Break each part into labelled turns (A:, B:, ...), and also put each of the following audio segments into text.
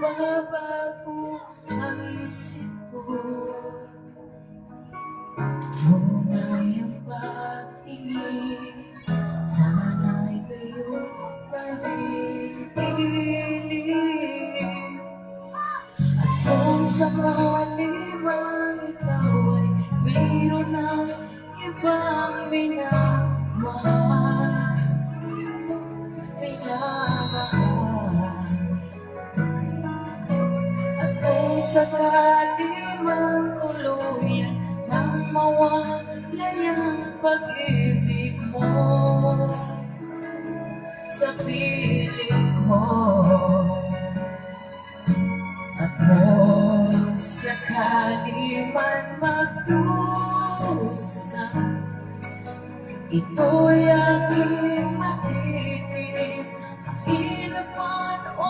A: mababago ang isip ko. Tunay ang pagtingin, sana'y gayon pa rin piling. At kung sakali man ikaw ay mayroon ng ibang minamahal, at kung sakali man tuluyan nang mawala ang pag-ibig mo sa piling ko, at kung sakali man magdusa, ito'y aking matitiis. Mahirap man o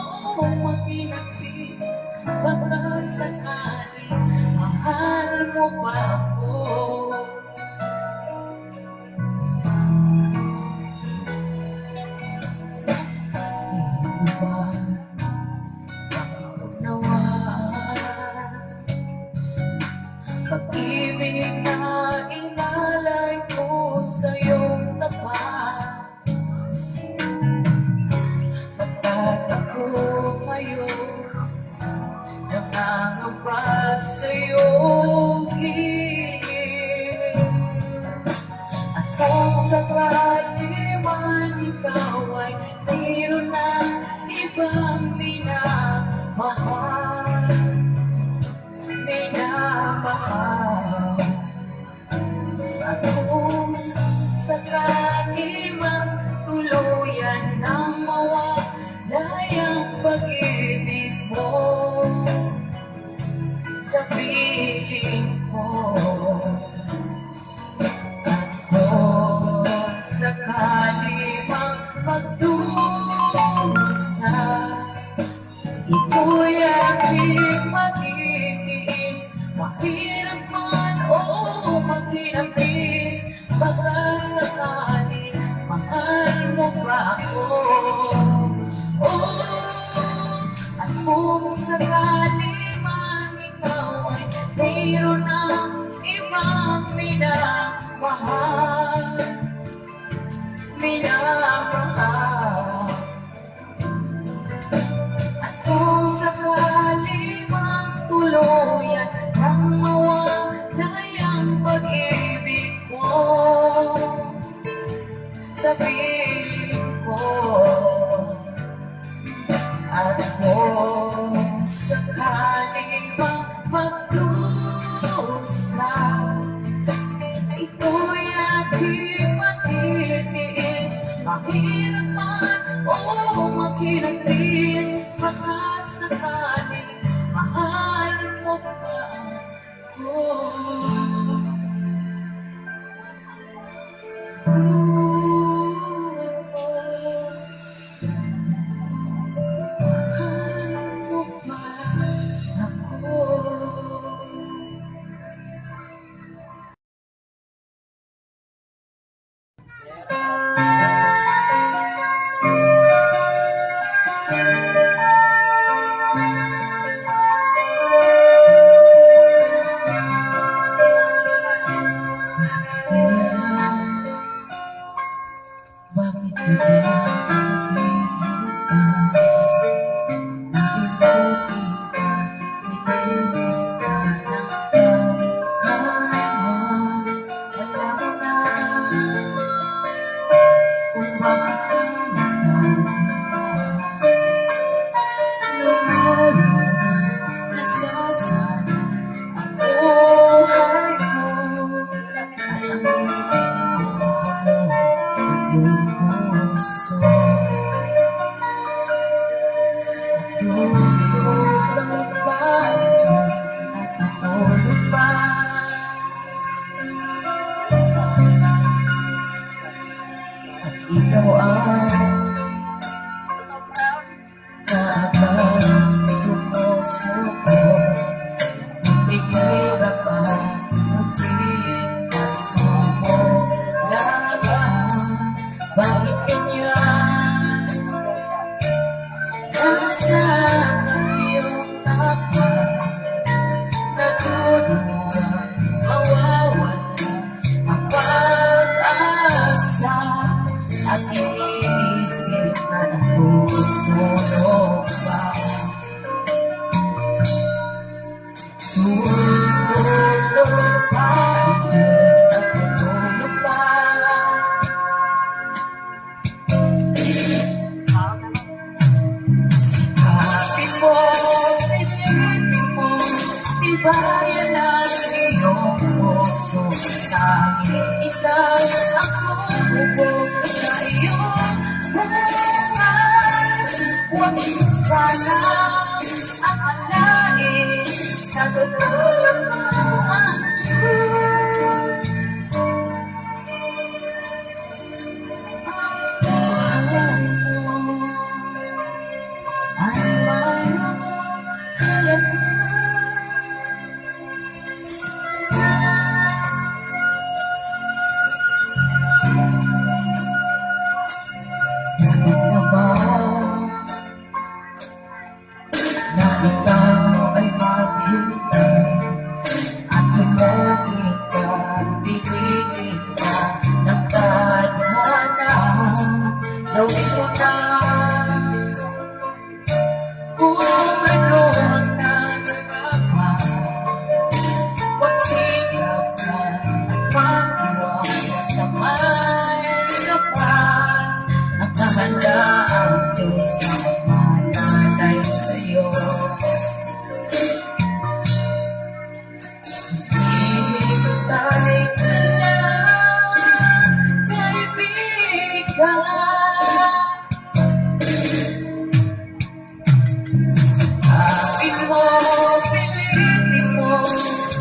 A: makinapis, baka sakali mahal mo ba ako? Di mo ba maunawaan pag-ibig na inalay ko sa iyong tapat? Pagkat ako ngayon nangangamba sa iyong hiling, at kung sakali man ikaw ay mayroon na ibang minamahal, at kung sakali mang tuluyan nang mawala ang pag-ibig mo sa piling ko, at kung sakali mang magdusa, ito'y aking matitiis. Mahirap man o makinapis, baka sakali mahal mo ba ako? Oh, at kung sakali man ikaw ay mayroon ng ibang minamahal, at kung sakali mang tuluyan nang mawala ang pag-ibig mo sa piling ko, at kung sakali mang magdusa, ito'y aking matitiis. Mahirap man o makinapis, baka sakali mahal mo ba ako? Mahal mo ba ako? Bakit ka ba nag-iiba? Nahimuti ka, pinilit ka ng kahaman. Alam mo na kung bakit ka nagkagawa. Lolo, nasasayang ang buhay ko, at ang iyong puso. Tutulog lang ba ang Diyos at tutulog ba? At ikaw ay kaagad sumusuko. Ihirap at lupit at sumulaban. Bakit ganyan? Nasaan ang iyong lakas natulungan mawawala ang pag-asa at iniisip na natutulog pa. Tutulog pa ang Diyos, natutulog pa. Sikapin mo, pilitin mo, tibayan ang iyong puso. Dahil ikaw ang bubog sa iyong bukas. Huwag mo sanang akalain na tutulog mo ang Diyos. Ang buhay mo ay mayroong halaga sa Kanya. Dapat na ba na ikaw ay maghintay at humagin ka, piliin ka ng tadhana? Gawin mo na kung ano ang nagagawa. Magsikap ka at magtiwala sa may kapal. Nakahanda ang Diyos na matatay sa'yo. Hintay ka lang, kaibigan. Sikapin mo, pilitin mo,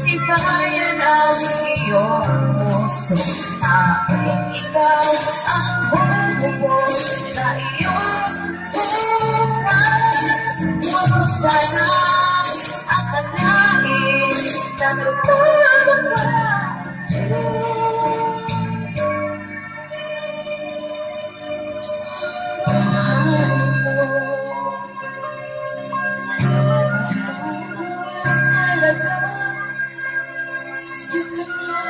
A: tibayan ang iyong puso. Dahil ikaw ang bubog sa iyong bukas. Huwag mo sanang akalain na tutulog pa ang Diyos. Mahal mo, halaga sa Kanya.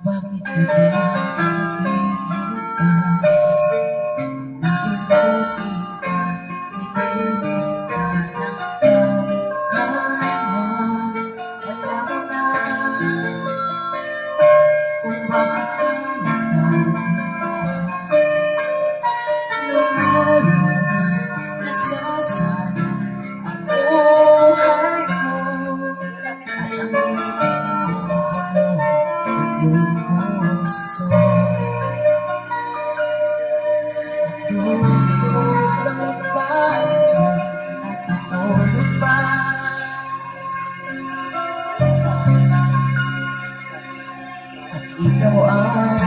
A: Bakit ka ba naghihintay? Nahimuti ka, inilig ka ng buhay mo. Alam mo na kung bakit ka nagkagawa. Lolo, nasasayang ang buhay mo at ang iniuhalo iyong puso. Natutulog pa ang Diyos, natutulog pa. At ikaw ay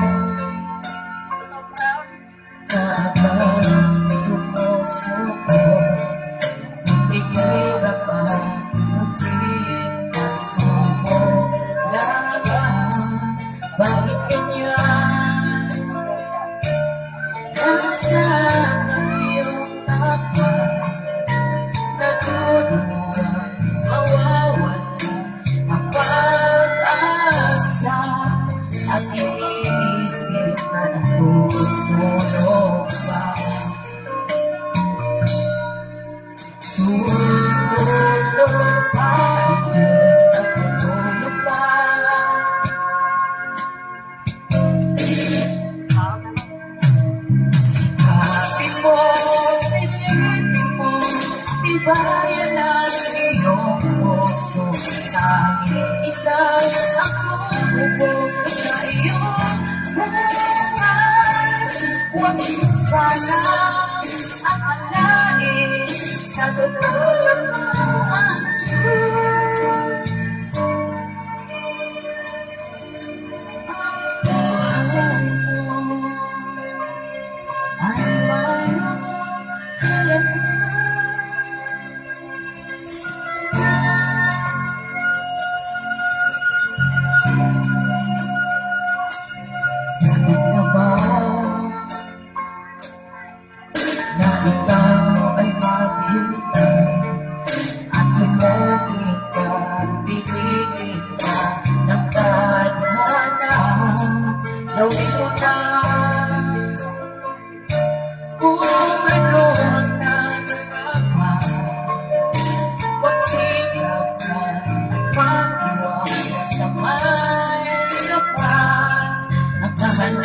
A: kaagad sumusuko. Naghihirap at muli at sumulaban. Bakit ganyan? Nasaan ang iyong takot? Natulungan mawawala ang pag-asa at iniisip na natutulog pa. Tutulog pa ang Diyos, natutulog pa. Sikapin mo, pilitin mo, tibayan ang iyong puso. Dahil ikaw ang bubog sa iyong bukas. Huwag mo sanang akalain na tutulog mo ang Diyos. Ang buhay mo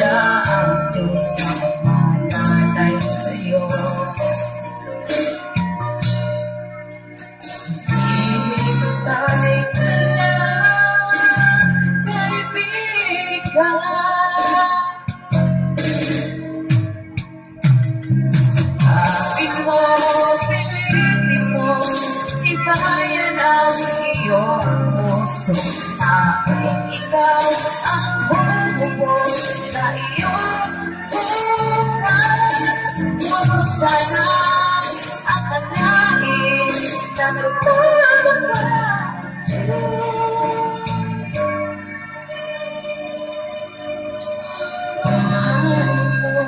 A: handa ang Diyos na matatay sa'yo. Hihintay ka lang, kaibigan. Sabi mo, pilitin mo, ibayan ang iyong puso. Aking ikaw ang bumubuo sa iyong bukas. Huwag mo sanang akalain na nagtulog pa ang Diyos. Mahal mo,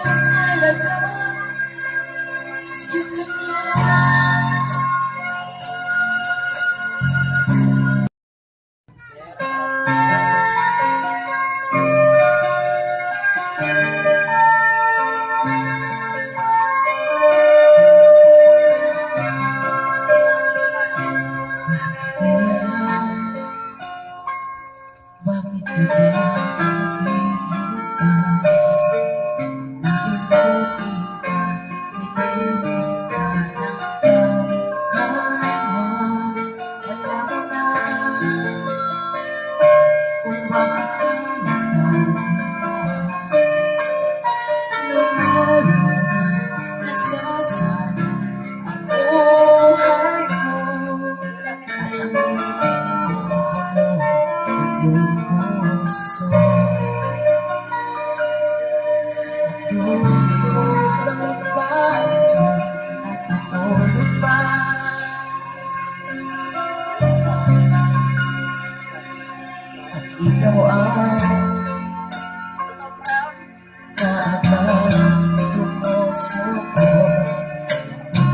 A: halaga sa Kanya. Bakit ka ba ikaw ang kaagad sumusuko,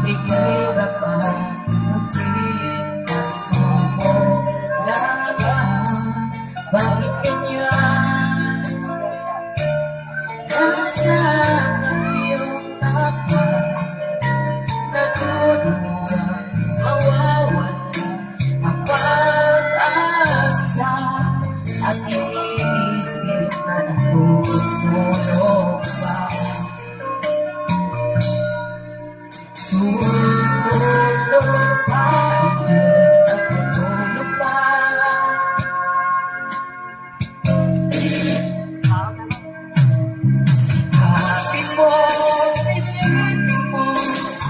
A: hirap at mupit at suko laban. Bakit ganyan? Nasaan ang iyong takot? Natulungan, mawawala ang pag-asa. At iniisip na natutulog pa. Tutulog pa ang Diyos, natutulog pa. Sikapin mo, pilitin mo,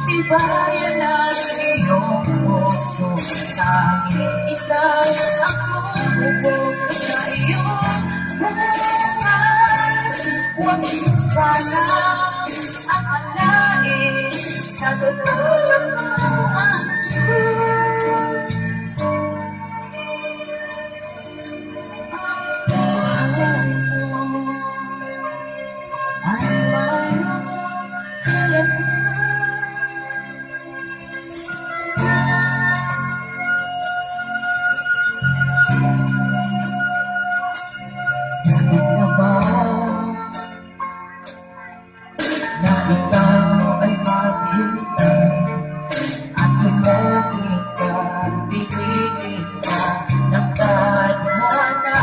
A: ibayan ang iyong puso. Sa'kin ikaw ang bumubuo sa iyong bukas. Huwag mo sanang akalain na tutulog mo ang Diyos. Mahal mo, ang mayroong halaga sa Bakit na ba na ikaw ay maghintay at hinagin ka, pilitin ka ng tadhana?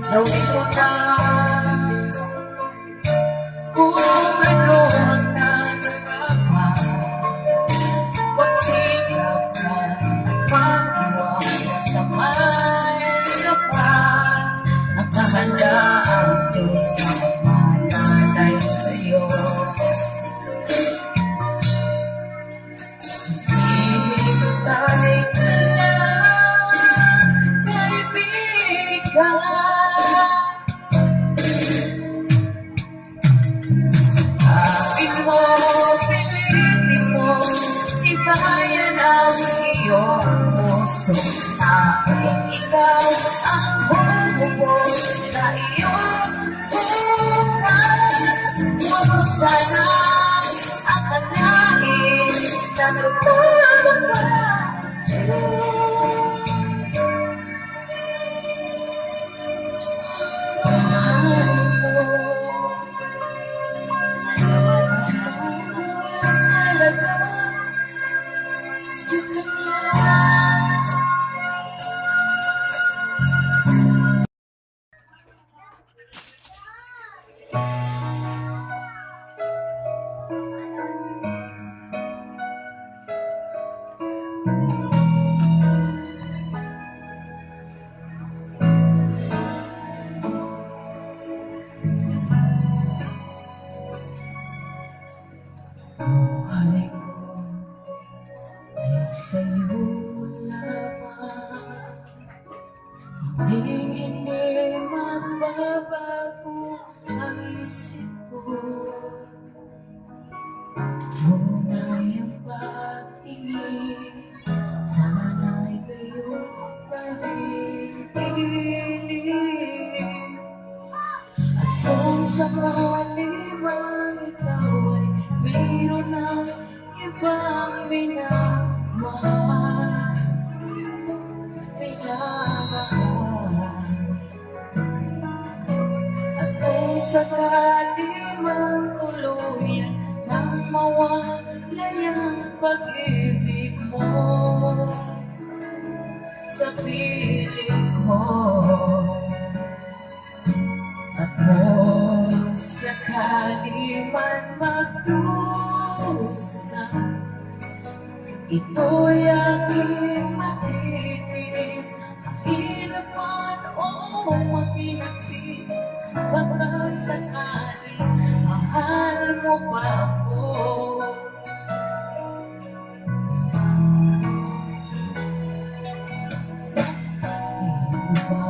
A: Gawin mo na kung ano ang nagagawa. Magsikap ka at magtiwala sa may kapal. Nakahanda ang Diyos na matatay sa'yo. Hihintay ka lang, kaibigan. Sabi mo, pilitin mo, ibayan ang iyong puso. Aking ikaw ang bumubuo sa iyong bukas. Huwag mo sanang akalain na tutulog pa ang Diyos. Hindi magbabago ang isip ko. Tunay ang pagtingin, sana'y gayon paninilig. At kung sakali man ikaw ay mayroon ng ibang minamahal, at kung sakali man tuluyan nang mawalay ang pag-ibig mo sa piling ko, at kung sakali man magdusa, ito'y aking matitiis. Mahirap man o makinapis, baka sakali mahal mo pa ako. Di mo ba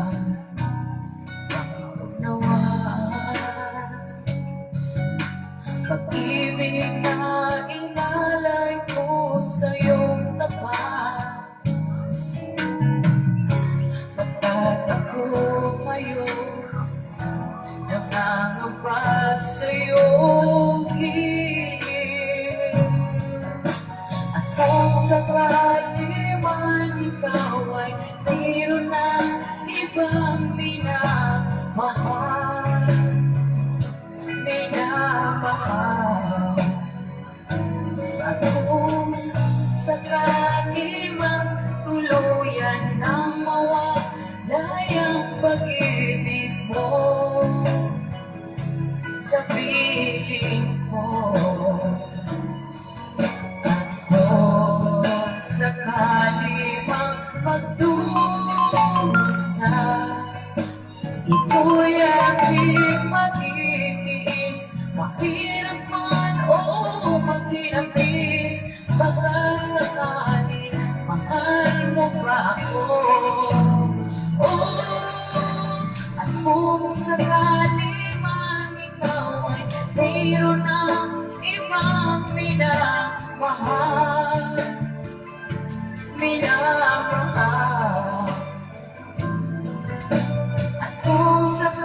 A: maunawaan pag-ibig na inalay ko sa iyong tapat? Pagkat ako ngayon nangangamba sa iyong hiling, at kung sakali man ikaw ay mayroon na ibang minamahal, at kung sakali mang tuluyan nang mawalay ang pag-ibig mo sa piling ko, at kung sakali mang magdusa, ito'y aking matitiis. Mahirap man o makinapis, baka sakali mahal mo pa ako. Oh, at kung sakali man ikaw ay mayroon ng ibang minamahal, at kung sakali